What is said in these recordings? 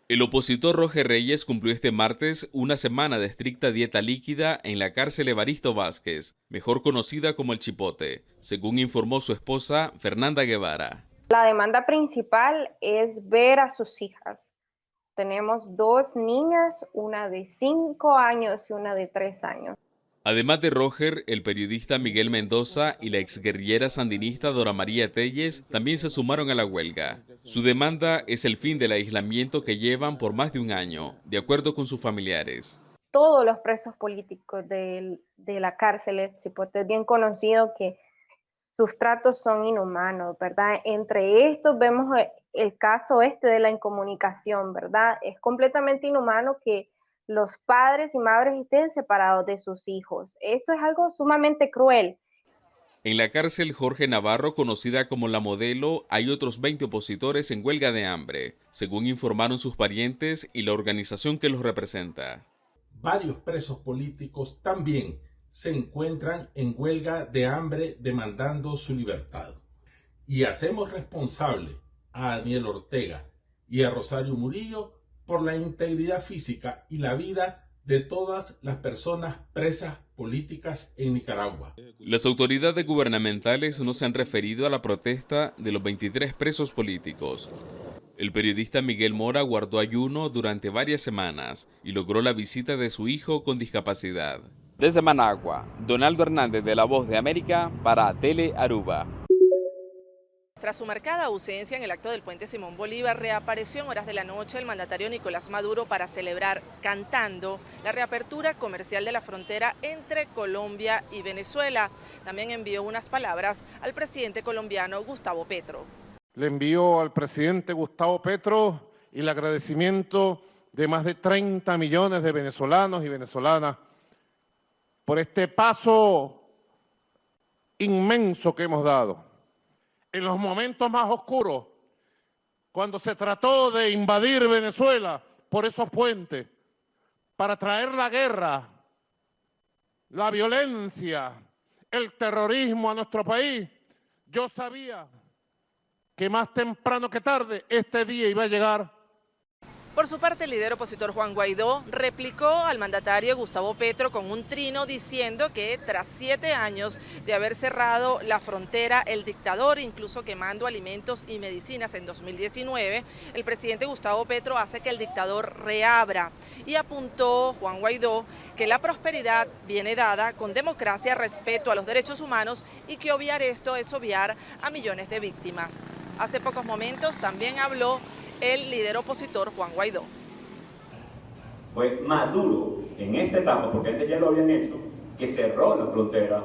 El opositor Roger Reyes cumplió este martes una semana de estricta dieta líquida en la cárcel Evaristo Vázquez, mejor conocida como El Chipote, según informó su esposa Fernanda Guevara. La demanda principal es ver a sus hijas. Tenemos dos niñas, una de 5 años y una de 3 años. Además de Roger, el periodista Miguel Mendoza y la exguerrillera sandinista Dora María Telles también se sumaron a la huelga. Su demanda es el fin del aislamiento que llevan por más de un año, de acuerdo con sus familiares. Todos los presos políticos de la cárcel de Chipote es bien conocido que sus tratos son inhumanos, ¿verdad? Entre estos vemos el caso de la incomunicación, ¿verdad? Es completamente inhumano que los padres y madres estén separados de sus hijos. Esto es algo sumamente cruel. En la cárcel Jorge Navarro, conocida como La Modelo, hay otros 20 opositores en huelga de hambre, según informaron sus parientes y la organización que los representa. Varios presos políticos también se encuentran en huelga de hambre demandando su libertad. Y hacemos responsable a Daniel Ortega y a Rosario Murillo por la integridad física y la vida de todas las personas presas políticas en Nicaragua. Las autoridades gubernamentales no se han referido a la protesta de los 23 presos políticos. El periodista Miguel Mora guardó ayuno durante varias semanas y logró la visita de su hijo con discapacidad. Desde Managua, Donaldo Hernández de La Voz de América para Tele Aruba. Tras su marcada ausencia en el acto del puente Simón Bolívar, reapareció en horas de la noche el mandatario Nicolás Maduro para celebrar, cantando, la reapertura comercial de la frontera entre Colombia y Venezuela. También envió unas palabras al presidente colombiano Gustavo Petro. Le envío al presidente Gustavo Petro el agradecimiento de más de 30 millones de venezolanos y venezolanas por este paso inmenso que hemos dado. En los momentos más oscuros, cuando se trató de invadir Venezuela por esos puentes, para traer la guerra, la violencia, el terrorismo a nuestro país, yo sabía que más temprano que tarde este día iba a llegar. Por su parte, el líder opositor Juan Guaidó replicó al mandatario Gustavo Petro con un trino diciendo que tras 7 años de haber cerrado la frontera, el dictador, incluso quemando alimentos y medicinas en 2019, el presidente Gustavo Petro hace que el dictador reabra. Y apuntó Juan Guaidó que la prosperidad viene dada con democracia, respeto a los derechos humanos y que obviar esto es obviar a millones de víctimas. Hace pocos momentos también habló el líder opositor Juan Guaidó. Fue Maduro en esta etapa, porque antes ya lo habían hecho, que cerró la frontera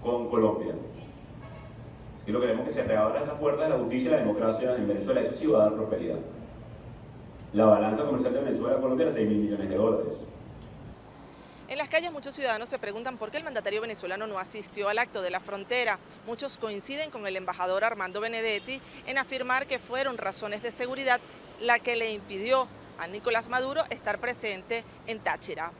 con Colombia. Y lo que queremos que se reabra la puerta de la justicia y la democracia en Venezuela. Eso sí va a dar prosperidad. La balanza comercial de Venezuela a Colombia era 6.000 millones de dólares. En las calles muchos ciudadanos se preguntan por qué el mandatario venezolano no asistió al acto de la frontera. Muchos coinciden con el embajador Armando Benedetti en afirmar que fueron razones de seguridad la que le impidió a Nicolás Maduro estar presente en Táchira.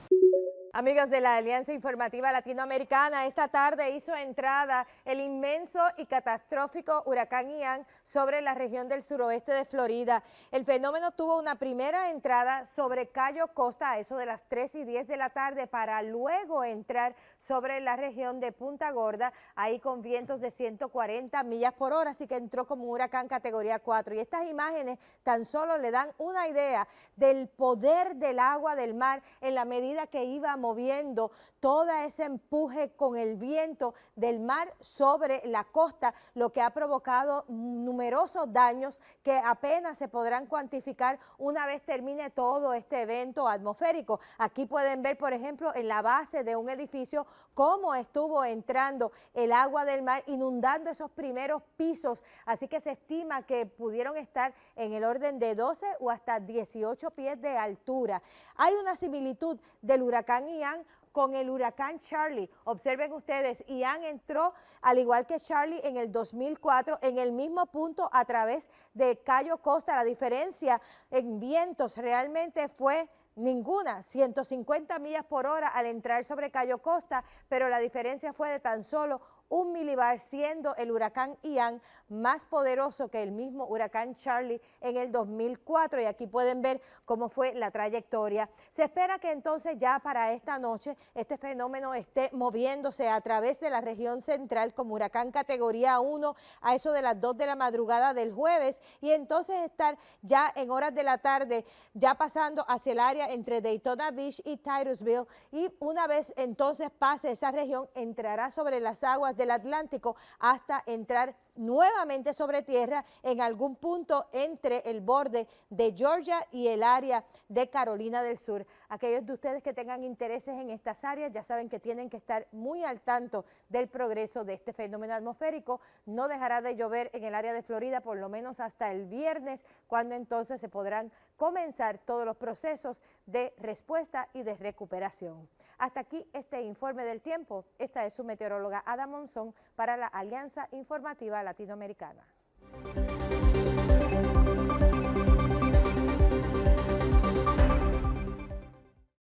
Amigos de la Alianza Informativa Latinoamericana, esta tarde hizo entrada el inmenso y catastrófico huracán Ian sobre la región del suroeste de Florida. El fenómeno tuvo una primera entrada sobre Cayo Costa a eso de las 3:10 de la tarde para luego entrar sobre la región de Punta Gorda, ahí con vientos de 140 millas por hora, así que entró como un huracán categoría 4. Y estas imágenes tan solo le dan una idea del poder del agua del mar en la medida que iba moviendo todo ese empuje con el viento del mar sobre la costa, lo que ha provocado numerosos daños que apenas se podrán cuantificar una vez termine todo este evento atmosférico. Aquí pueden ver, por ejemplo, en la base de un edificio cómo estuvo entrando el agua del mar inundando esos primeros pisos, así que se estima que pudieron estar en el orden de 12 o hasta 18 pies de altura. Hay una similitud del huracán Ian con el huracán Charlie. Observen ustedes, Ian entró al igual que Charlie en el 2004 en el mismo punto a través de Cayo Costa. La diferencia en vientos realmente fue ninguna, 150 millas por hora al entrar sobre Cayo Costa, pero la diferencia fue de tan solo 1 milibar, siendo el huracán Ian más poderoso que el mismo huracán Charlie en el 2004, y aquí pueden ver cómo fue la trayectoria. Se espera que entonces ya para esta noche este fenómeno esté moviéndose a través de la región central como huracán categoría 1 a eso de las 2 de la madrugada del jueves, y entonces estar ya en horas de la tarde ya pasando hacia el área entre Daytona Beach y Titusville, y una vez entonces pase esa región entrará sobre las aguas del Atlántico hasta entrar nuevamente sobre tierra en algún punto entre el borde de Georgia y el área de Carolina del Sur. Aquellos de ustedes que tengan intereses en estas áreas ya saben que tienen que estar muy al tanto del progreso de este fenómeno atmosférico. No dejará de llover en el área de Florida por lo menos hasta el viernes, cuando entonces se podrán comenzar todos los procesos de respuesta y de recuperación. Hasta aquí este informe del tiempo. Esta es su meteoróloga Ada Monzón para la Alianza Informativa Latinoamericana.